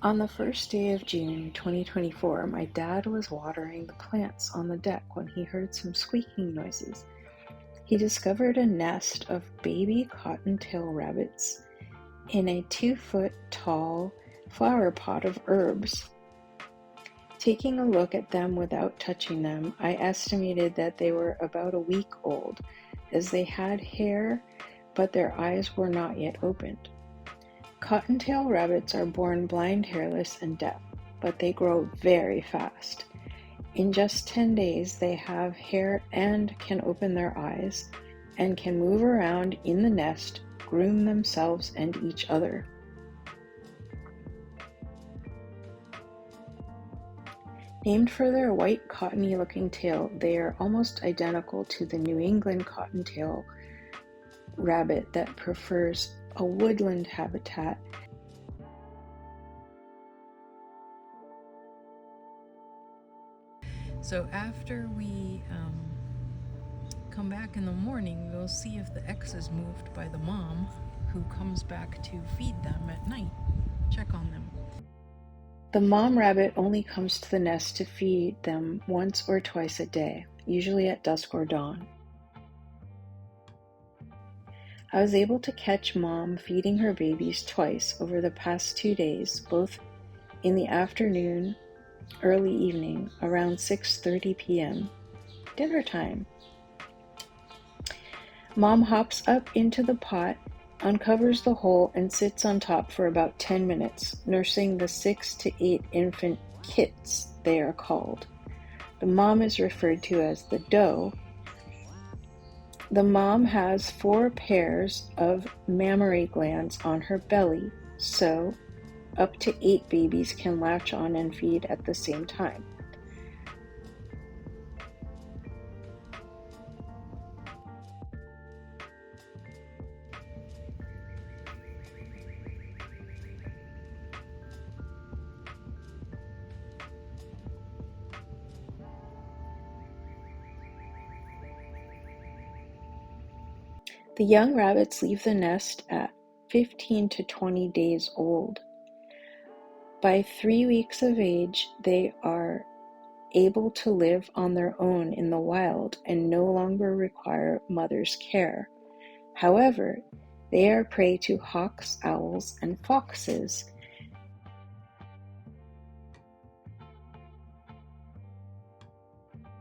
On the first day of June 2024, my dad was watering the plants on the deck when he heard some squeaking noises. He discovered a nest of baby cottontail rabbits in a 2-foot tall flower pot of herbs. Taking a look at them without touching them, I estimated that they were about a week old, as they had hair, but their eyes were not yet opened. Cottontail rabbits are born blind, hairless, and deaf, but they grow very fast. In just 10 days, they have hair and can open their eyes, and can move around in the nest, groom themselves and each other. Named for their white, cottony-looking tail, they are almost identical to the New England cottontail rabbit that prefers a woodland habitat. So after we come back in the morning, we'll see if the X is moved by the mom, who comes back to feed them at night, check on them. The mom rabbit only comes to the nest to feed them once or twice a day, usually at dusk or dawn. I was able to catch Mom feeding her babies twice over the past 2 days, both in the afternoon, early evening, around 6:30 p.m., dinner time. Mom hops up into the pot, uncovers the hole, and sits on top for about 10 minutes, nursing the 6 to 8 infant kits, they are called. The mom is referred to as the doe. The mom has 4 pairs of mammary glands on her belly, so up to 8 babies can latch on and feed at the same time. The young rabbits leave the nest at 15 to 20 days old. By 3 weeks of age, they are able to live on their own in the wild and no longer require mother's care. However, they are prey to hawks, owls, and foxes.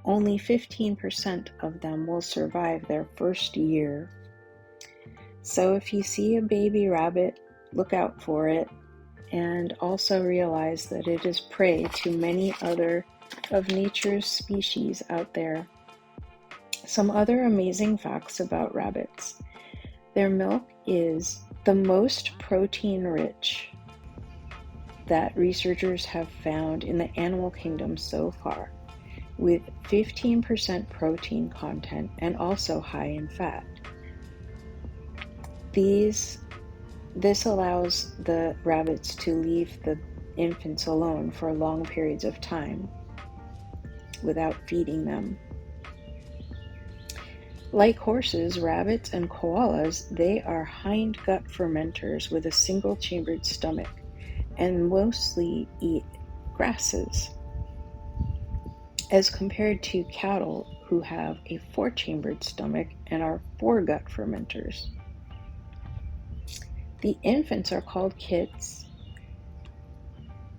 Only 15% of them will survive their first year. So if you see a baby rabbit, look out for it, and also realize that it is prey to many other of nature's species out there. Some other amazing facts about rabbits. Their milk is the most protein-rich that researchers have found in the animal kingdom so far, with 15% protein content and also high in fat. This allows the rabbits to leave the infants alone for long periods of time without feeding them. Like horses, rabbits, and koalas, they are hindgut fermenters with a single-chambered stomach and mostly eat grasses, as compared to cattle who have a 4-chambered stomach and are foregut fermenters. The infants are called kits,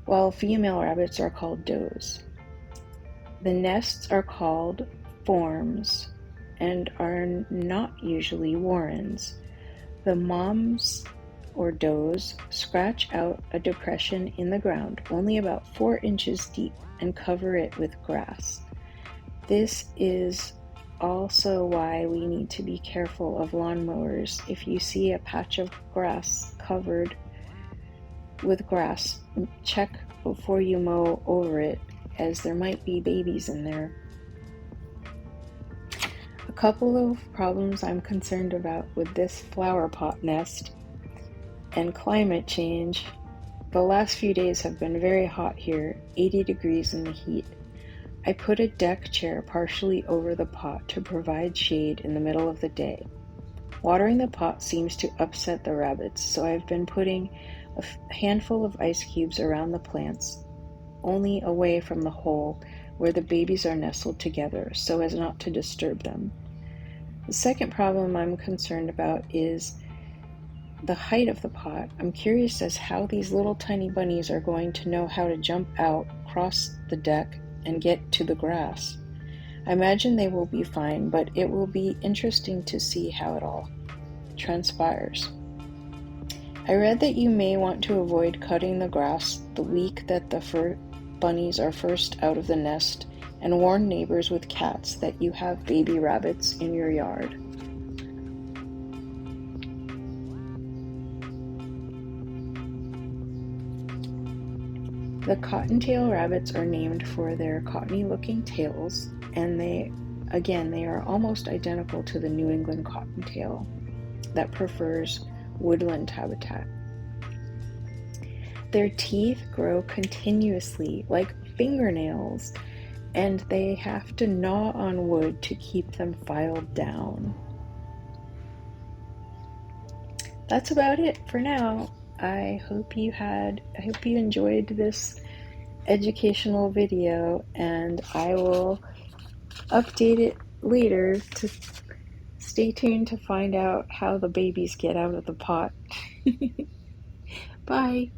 while female rabbits are called does. The nests are called forms and are not usually warrens. The moms, or does, scratch out a depression in the ground only about 4 inches deep and cover it with grass. This is also why we need to be careful of lawnmowers. If you see a patch of grass covered with grass, check before you mow over it, as there might be babies in there. A couple of problems I'm concerned about with this flower pot nest and climate change. The last few days have been very hot here, 80 degrees in the heat. I put a deck chair partially over the pot to provide shade in the middle of the day. Watering the pot seems to upset the rabbits, so I've been putting a handful of ice cubes around the plants, only away from the hole where the babies are nestled together so as not to disturb them. The second problem I'm concerned about is the height of the pot. I'm curious as how these little tiny bunnies are going to know how to jump out, cross the deck, and get to the grass. I imagine they will be fine, but it will be interesting to see how it all transpires. I read that you may want to avoid cutting the grass the week that the bunnies are first out of the nest, and warn neighbors with cats that you have baby rabbits in your yard. The cottontail rabbits are named for their cottony-looking tails, and they are almost identical to the New England cottontail that prefers woodland habitat. Their teeth grow continuously like fingernails, and they have to gnaw on wood to keep them filed down. That's about it for now. I hope you enjoyed this educational video, and I will update it later. To stay tuned to find out how the babies get out of the pot. Bye.